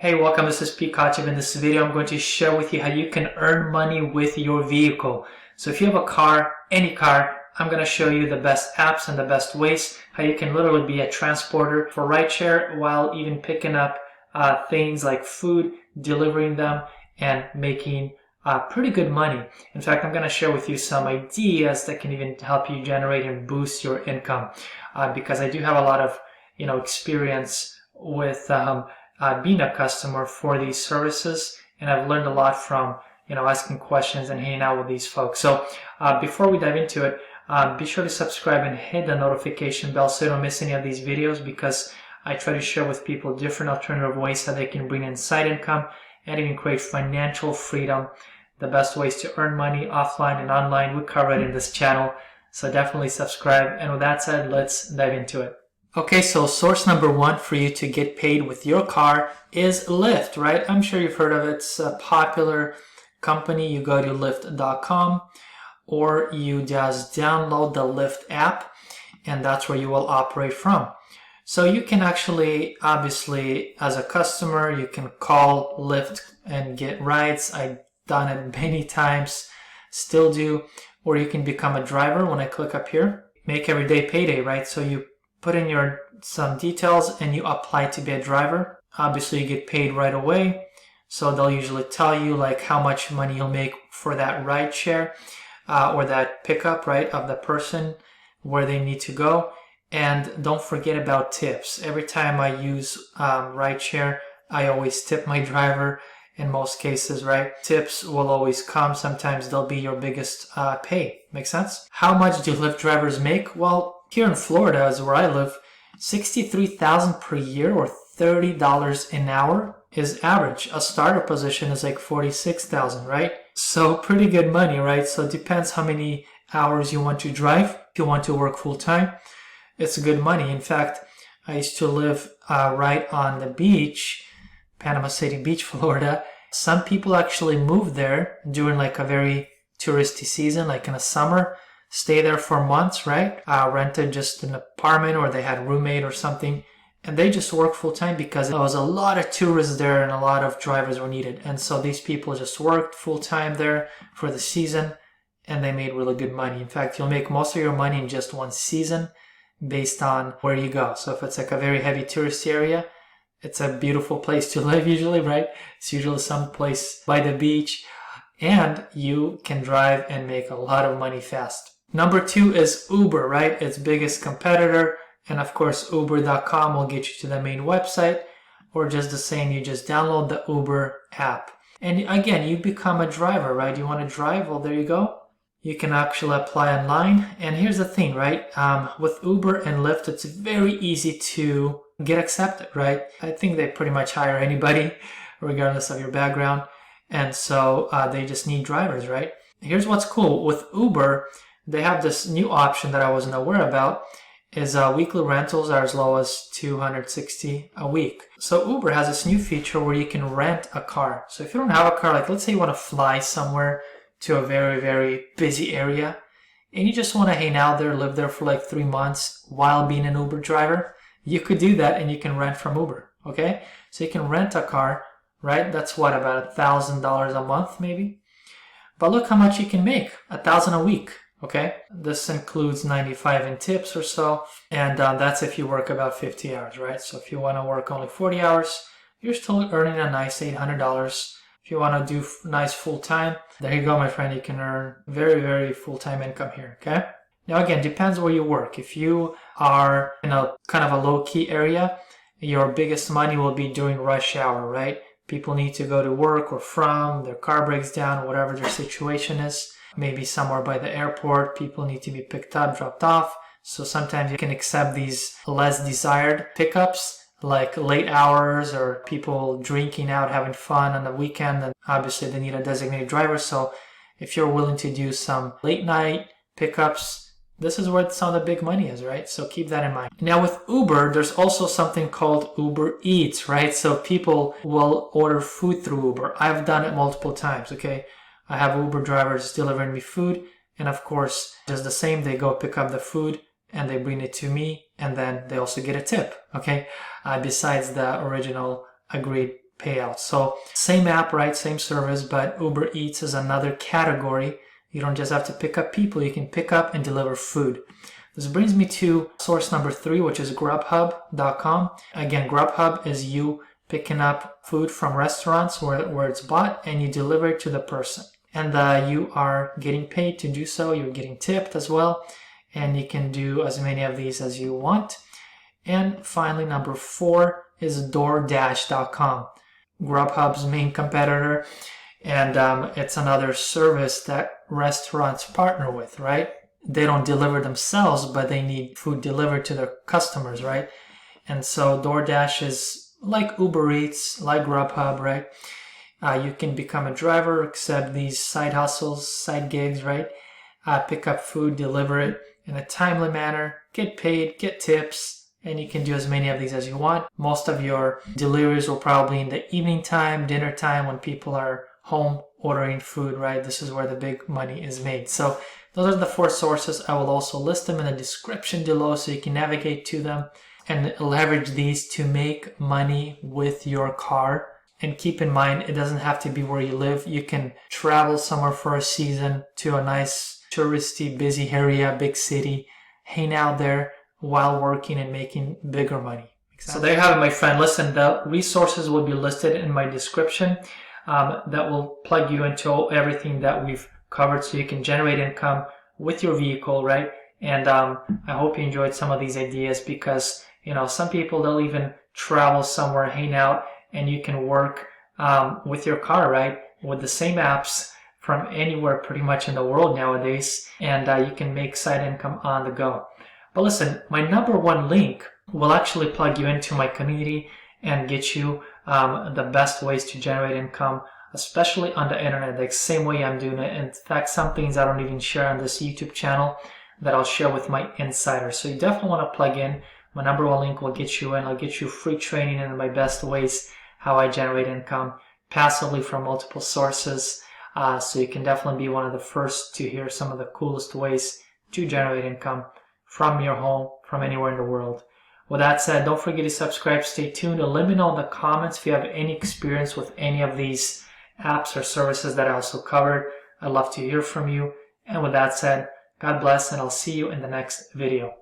Hey, welcome. This is Kachev. In this video, I'm going to share with you how you can earn money with your vehicle. So if you have a car, any car, I'm going to show you the best apps and the best ways how you can literally be a transporter for rideshare while even picking up things like food, delivering them, and making pretty good money. In fact, I'm going to share with you some ideas that can even help you generate and boost your income because I do have a lot of experience with being a customer for these services, and I've learned a lot from asking questions and hanging out with these folks. So before we dive into it, be sure to subscribe and hit the notification bell so you don't miss any of these videos, because I try to share with people different alternative ways how they can bring in side income and even create financial freedom. The best ways to earn money offline and online, we cover it in this channel, so definitely subscribe. And with that said, let's dive into it. Okay, so source number one for you to get paid with your car is Lyft, right? I'm sure you've heard of it. It's a popular company. You go to lyft.com or you just download the Lyft app, and that's where you will operate from. So you can actually, obviously, as a customer, you can call Lyft and get rides. I've done it many times, still do. Or you can become a driver. When I click up here, make everyday payday, right? So you put in some details and you apply to be a driver. Obviously, you get paid right away. So they'll usually tell you like how much money you'll make for that ride share or that pickup, right, of the person where they need to go. And don't forget about tips. Every time I use ride share, I always tip my driver in most cases, right? Tips will always come. Sometimes they'll be your biggest pay. Make sense? How much do Lyft drivers make? Well, here in Florida is where I live, $63,000 per year or $30 an hour is average. A starter position is like $46,000, right? So pretty good money, right? So it depends how many hours you want to drive. If you want to work full time, it's good money. In fact, I used to live right on the beach, Panama City Beach, Florida. Some people actually move there during like a very touristy season, like in the summer. Stay there for months, right? Rented just an apartment, or they had a roommate or something, and they just work full time because there was a lot of tourists there and a lot of drivers were needed. And so these people just worked full time there for the season, and they made really good money. In fact, you'll make most of your money in just one season based on where you go. So if it's like a very heavy tourist area, it's a beautiful place to live usually, right? It's usually some place by the beach, and you can drive and make a lot of money fast. Number two is Uber, right? Its biggest competitor. And of course, Uber.com will get you to the main website, or just the same, you just download the Uber app. And again, you become a driver, right? You want to drive? Well, there you go. You can actually apply online. And here's the thing, right? With Uber and Lyft, it's very easy to get accepted, right? I think they pretty much hire anybody, regardless of your background. And so they just need drivers, right? Here's what's cool. With Uber, they have this new option that I wasn't aware about, is weekly rentals are as low as $260 a week. So Uber has this new feature where you can rent a car. So if you don't have a car, like let's say you want to fly somewhere to a very, very busy area, and you just want to hang out there, live there for like 3 months while being an Uber driver, you could do that, and you can rent from Uber, okay? So you can rent a car, right? That's what, about $1,000 a month maybe? But look how much you can make, $1,000 a week. Okay, this includes 95 in tips or so, and that's if you work about 50 hours, right? So if you want to work only 40 hours, you're still earning a nice $800. If you want to do nice full time, there you go, my friend. You can earn very, very full time income here. Okay. Now again, depends where you work. If you are in a kind of a low key area, your biggest money will be during rush hour, right? People need to go to work or from, their car breaks down, whatever their situation is. Maybe somewhere by the airport, people need to be picked up, dropped off. So sometimes you can accept these less desired pickups, like late hours or people drinking out, having fun on the weekend. And obviously they need a designated driver. So if you're willing to do some late night pickups, this is where some of the big money is, right? So keep that in mind. Now with Uber, there's also something called Uber Eats, right? So people will order food through Uber. I've done it multiple times, okay? I have Uber drivers delivering me food, and of course, just the same, they go pick up the food and they bring it to me, and then they also get a tip, okay? Besides the original agreed payouts. So same app, right? Same service, but Uber Eats is another category. You don't just have to pick up people, you can pick up and deliver food. This brings me to source number 3, which is grubhub.com. Again, Grubhub is you picking up food from restaurants where it's bought and you deliver it to the person. And you are getting paid to do so. You're getting tipped as well. And you can do as many of these as you want. And finally, number 4 is DoorDash.com, Grubhub's main competitor. And it's another service that restaurants partner with, right? They don't deliver themselves, but they need food delivered to their customers, right? And so DoorDash is like Uber Eats, like Grubhub, right? You can become a driver, accept these side hustles, side gigs, right? Pick up food, deliver it in a timely manner, get paid, get tips, and you can do as many of these as you want. Most of your deliveries will probably in the evening time, dinner time, when people are home ordering food, right? This is where the big money is made. So those are the 4 sources. I will also list them in the description below so you can navigate to them and leverage these to make money with your car. And keep in mind, it doesn't have to be where you live. You can travel somewhere for a season to a nice touristy, busy area, big city, hang out there while working and making bigger money. So there you have it, my friend. Listen, the resources will be listed in my description that will plug you into everything that we've covered so you can generate income with your vehicle, right? And I hope you enjoyed some of these ideas because, you know, some people, they'll even travel somewhere, hang out, and you can work with your car, right? With the same apps from anywhere pretty much in the world nowadays, and you can make side income on the go. But listen, my number 1 link will actually plug you into my community and get you the best ways to generate income, especially on the internet, the same way I'm doing it. In fact, some things I don't even share on this YouTube channel that I'll share with my insiders. So you definitely want to plug in. My number 1 link will get you in. I'll get you free training in my best ways, how I generate income passively from multiple sources. So you can definitely be one of the first to hear some of the coolest ways to generate income from your home, from anywhere in the world. With that said, don't forget to subscribe, stay tuned, and let me know in the comments if you have any experience with any of these apps or services that I also covered. I'd love to hear from you. And with that said, God bless, and I'll see you in the next video.